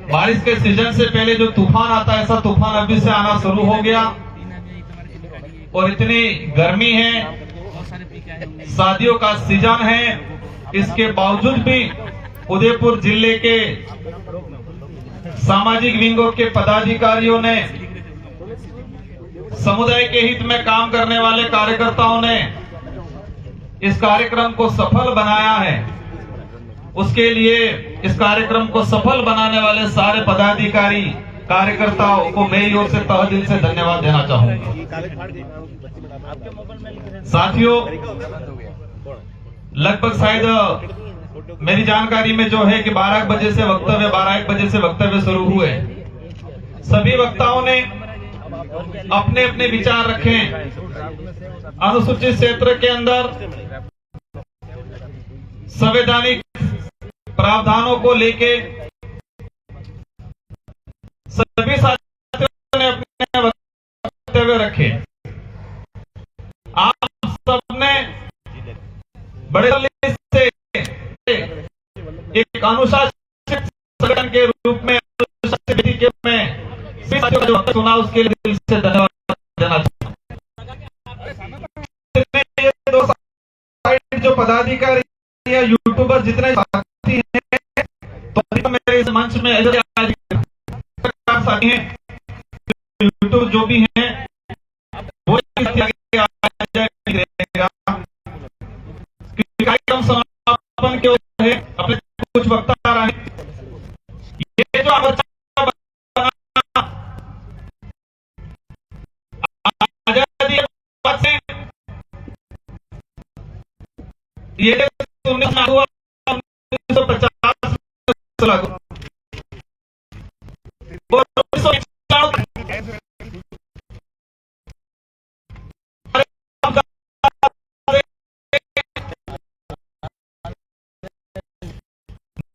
बारिश के सीजन से पहले जो तूफान आता है, ऐसा तूफान अभी से आना शुरू हो गया। और इतनी गर्मी है, शादियों का सीजन है, इसके बावजूद भी उदयपुर जिले के सामाजिक विंगों के पदाधिकारियों ने, समुदाय के हित में काम करने वाले कार्यकर्ताओं ने इस कार्यक्रम को सफल बनाया है। उसके लिए इस कार्यक्रम को सफल बनाने वाले सारे पदाधिकारी कार्यकर्ताओं को मेरी ओर से तहे दिल से धन्यवाद देना चाहूंगा। साथियों, लगभग शायद मेरी जानकारी में जो है कि 12 बजे से वक्तव्य शुरू हुए। सभी वक्ताओं ने अपने अपने विचार रखे। अनुसूचित क्षेत्र के अंदर संवैधानिक प्रावधानों को लेके सभी साथियों ने अपने वक्तव्य रखे। आप सबने बड़े से एक अनुशासित संगठन के रूप में, जो वक्त सुना उसके लिए दिल से धन्यवाद देना चाहूंगा। ये दो साइड जो पदाधिकारी या यूट्यूबर जितने साथी हैं, तो मेरे इस मंच में साथी हैं, यूट्यूब जो भी हैं वो कार्यक्रम समापन के है अपने कुछ वक्ता रहे। ये जो आजादी से ये 1950 लागू और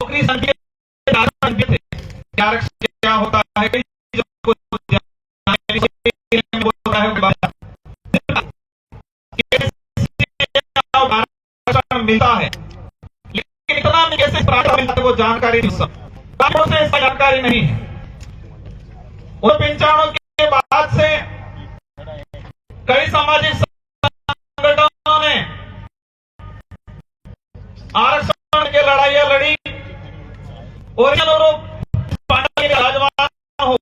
1949 क्या होता है, जो कुछ मिलता है, लेकिन इतना कैसे प्राप्त मिलता है वो जानकारी जानकारी नहीं है। 95 के बाद से कई सामाजिक संगठनों ने आरक्षण की लड़ाइयां लड़ी और राजमान हो,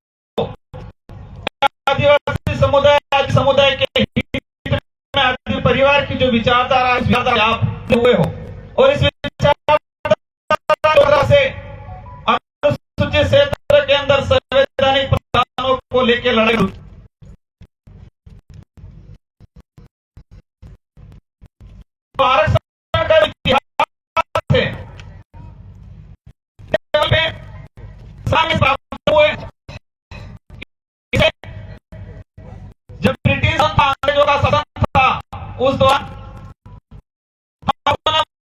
आदिवासी समुदाय के हित में आदि परिवार की जो विचारधारा आप हुए हो, और इस विचारधारा से अनुसूचित क्षेत्र के अंदर संवैधानिक प्रावधानों को लेकर लड़ाई आरक्षण का इतिहास है। जब ब्रिटिश अंग्रेजों का शासन था, उस दौरान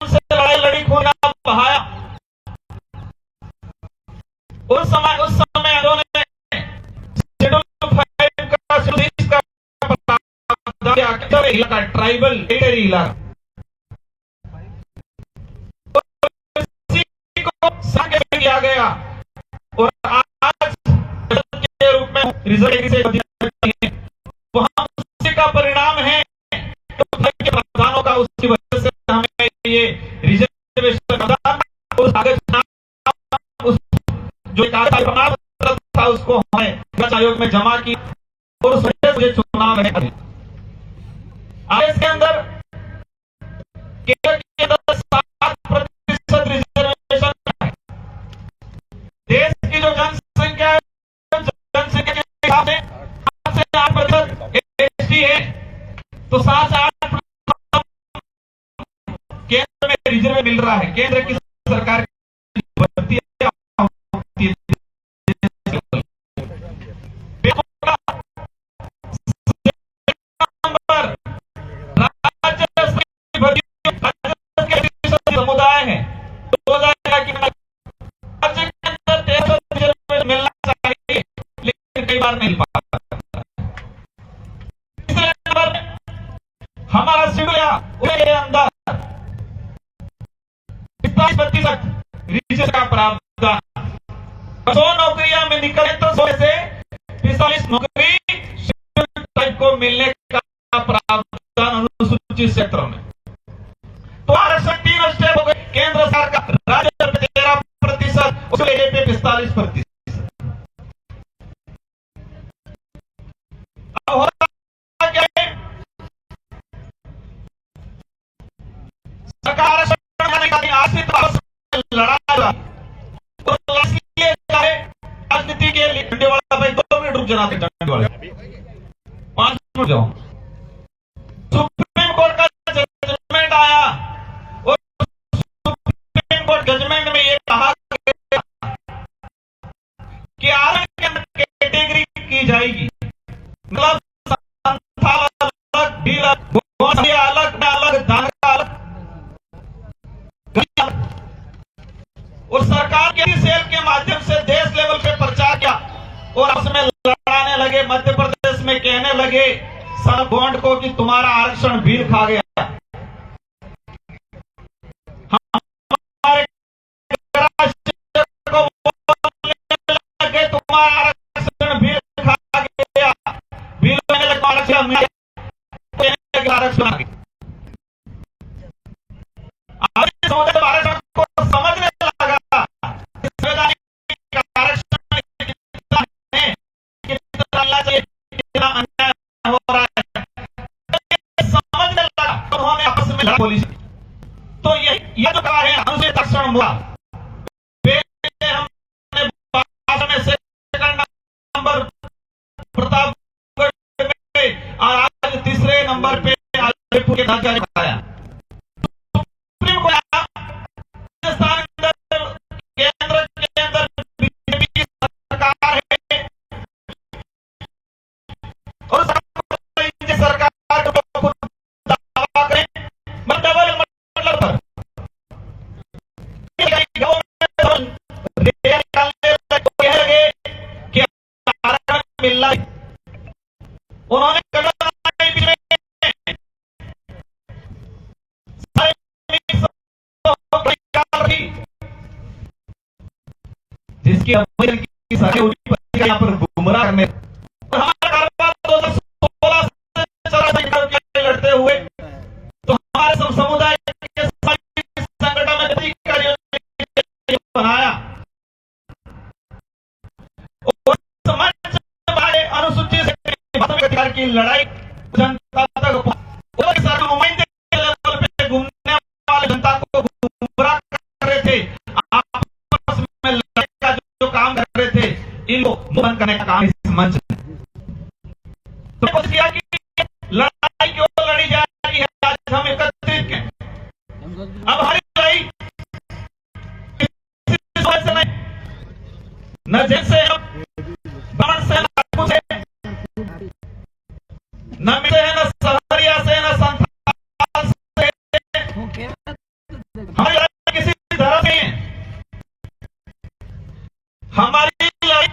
उनसे लड़ाई लड़ी, खून बहाया। उस समय उन्होंने ट्राइबल टेरिटरी इलाका किया गया, और आज के रूप में रिजर्व वहां उसी का परिणाम है के प्रावधानों का। उसकी वजह से हमें ये रिजर्वेशन जो प्रमाण था उसको हमें आयोग में जमा की, और उस वजह से चुनाव है। इसके अंदर केंद्र के अंदर 7% रिजर्वेशन है। देश की जो जनसंख्या है, जनसंख्या के हिसाब से 8% एसटी है, तो 7 से 8 केंद्र में रिजर्व मिल रहा है। केंद्र की सरकार होती है, समुदाय है, तो राज्य के अंदर 13% मिलना चाहिए, लेकिन कई बार नहीं पाता। हमारा शेड्यूल उसके अंदर 45% रिजर्व का प्रावधान, 100 नौकरियां में निकले तो 100 से 45 नौकरी शेड्यूल ट्राइब को मिलने का प्रावधान अनुसूचित क्षेत्र में। तो आरक्षण 3 स्टेप हो गए, केंद्र सरकार, राज्य पे 13%, उसके पे 45%। अब हो रहा क्या है, सरकार लड़ा राजनीति के लिए डंडे वाला भाई 2 मिनट रुक जाना, डंडे वाले 5 मिनट जाओ। सुप्रीम कोर्ट का जजमेंट आया और सुप्रीम कोर्ट जजमेंट में यह कहा गया कि आरक्षण कैटेगरी की जाएगी, मतलब संथाल अलग, ढील अलग, अलग, धागा अलग, और सरकार के सेल के माध्यम से देश लेवल पे प्रचार किया और आपस में लड़ाने लगे। मध्य प्रदेश में कहने लगे सरगोंड को कि तुम्हारा आरक्षण भीड़ खा गया, हमारे को बोलने लगे तुम्हारा आरक्षण भीड़ खा गया, भीड़ मैंने लगा आरक्षण आरक्षण आरक्षण को समझने लगा आरक्षण कितना है, कितना चाहिए, कितना अन्याय हो रहा है, समझने लगा। तो उन्होंने आपस में लड़ा पुलिस। तो ये जो कहा है अनुसूचित आरक्षण हुआ, हमने बाद में सेकंड नंबर प्रतापगढ़ पे और आज तीसरे नंबर पे अलीपुर के धागा बताया। सुप्रीम कोर्ट राजस्थान केंद्र के अंदर बीजेपी की सरकार है और सरकार को खुद दावा करें, डबल मतलब पर कि आरक्षण मिल रहा है। उन्होंने जिसकी यहाँ पर गुमराह करने, हमारा कारोबार 2016 से लड़ते हुए तो हमारे सब समुदाय के संगठन में अधिकारियों ने बनाया और समाज अनुसूचित अधिकार की लड़ाई जनता तक नुमाइंदे लेवल पे घूमने वाले जनता को गुमराह कर रहे थे, आपस में लड़ाई का जो काम कर रहे थे इनको बंद करने का काम इस मंच ने तो कोशिश किया कि लड़ाई क्यों लड़ी जा रही है। आज हम एकत्रित हैं, अब हमारी लड़ाई से नहीं, न जैसे हम बाण से, न कुछ है, न मिले है, न सहरिया से, न संथाल से, हमारी लड़ाई किसी तरह से है। हमारी लड़ाई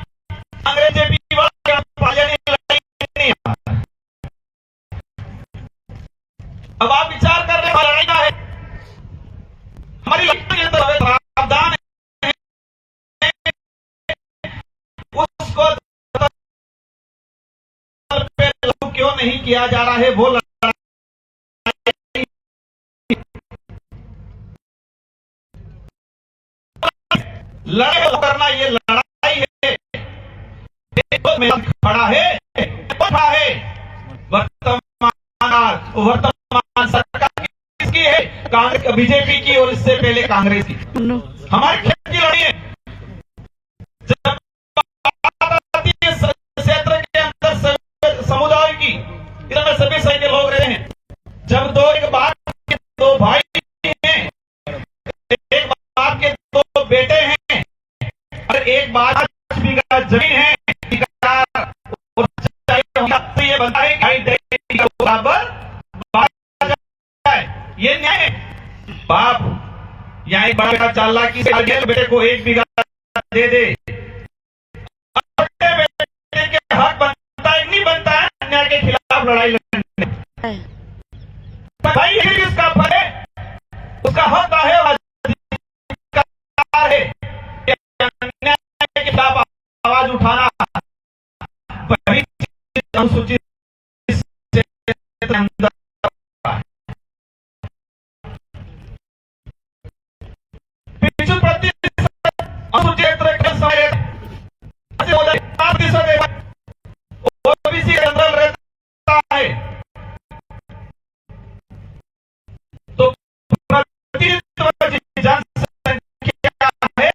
अंग्रेजी लड़ाई नहीं है। अब आप विचार कर रहे हैं लड़ाई का है, हमारी लड़ाई के अंदर प्रावधान है, उसको पे लागू क्यों नहीं किया जा रहा है, वो लड़ाई करना, ये लड़ाई है। मेरा खड़ा है वर्तमान सरकार किसकी है, कांग्रेस, बीजेपी की और इससे पहले कांग्रेस की। हमारी खेत की लड़ाई है। जब क्षेत्र के अंदर समुदाय की, इधर सभी सही के लोग रहे हैं, जब एक बाप के 2 भाई हैं, एक बाप के 2 बेटे हैं और एक बाप 5 बीघा जमीन है, तो ये बनता है बराबर ये न्याय है। बाप यहाँ एक बड़ा चालाकी से बेटे को 1 बीघा दे दे, बेटे के हक बनता है नहीं बनता है अन्याय के खिलाफ लड़ाई लड़ने। भाई किसका फल है, उसका हक है जनसंख्या है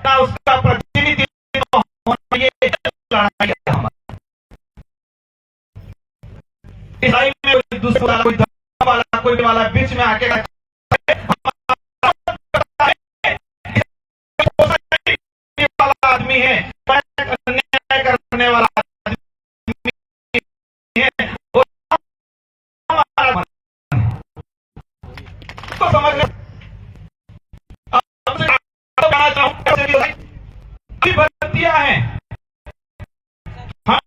ना उसका प्रतिनिधित्व होना, ये लड़ाई है हमारी। ईसाई में कोई दूसरा वाला, कोई धर्म वाला, कोई वाला बीच में आके वाला आदमी है, अन्याय करने वाला आदमी है, वो तो समझ लो। कहना चाहूंगा भर्तियां हैं, हम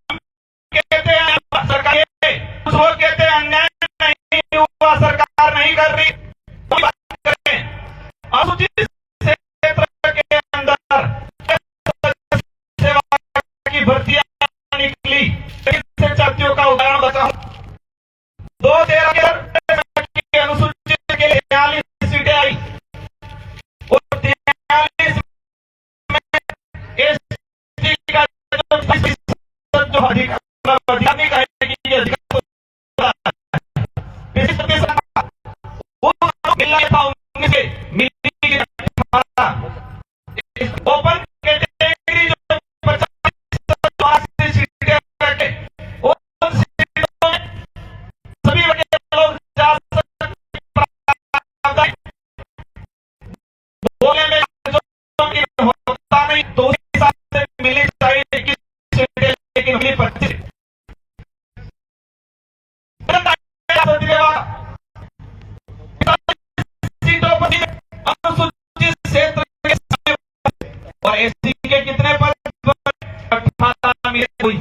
कहते हैं सरकार, कुछ लोग कहते हैं अन्याय नहीं हुआ, सरकार नहीं कर रही, बात करें अनुसूचित क्षेत्र के अंदर सेवा की भर्तियां निकली, इससे जातियों का उदाहरण बताऊं। 2013 के अनुसूचित के लिए 43 सीटें आई और 43 में एसटी का जो अधिकार नहीं कहेगी, ओपन कैटेगरी जो 50 सीटें रखे, उन सीटों में सभी लोग जा सकते, बोले में जो होता नहीं तो उस हिसाब से मिलनी चाहिए कि सीटें, लेकिन मिली 25 सीटों पर अनुसूचित क्षेत्र के और एससी के कितने पद? 18 में हुई।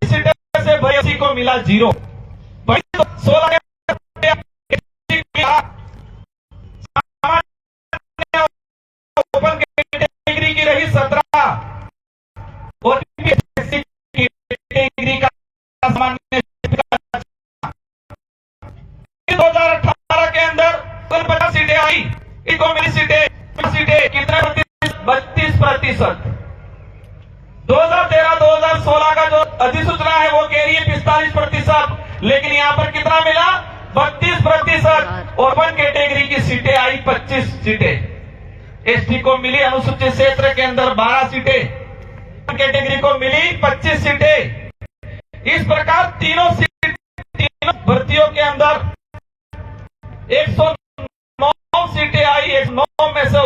सीटें से एससी को मिला 0, 16 ओपन कैटेगरी की रही 17 और कैटेगरी का सामान्य 2018 के अंदर 50 सीटें आई, इनको मिली सीटें कितने? 32%। 2013-2016 का जो अधिसूचना है वो कह रही है 45%, लेकिन यहां पर कितना मिला? 32%। ओपन कैटेगरी की सीटें आई 25 सीटें, एसटी को मिली अनुसूचित क्षेत्र के अंदर 12 सीटें, कैटेगरी को मिली 25 सीटें। इस प्रकार तीनों भर्तियों के अंदर 109 सीटें आई, 109 में से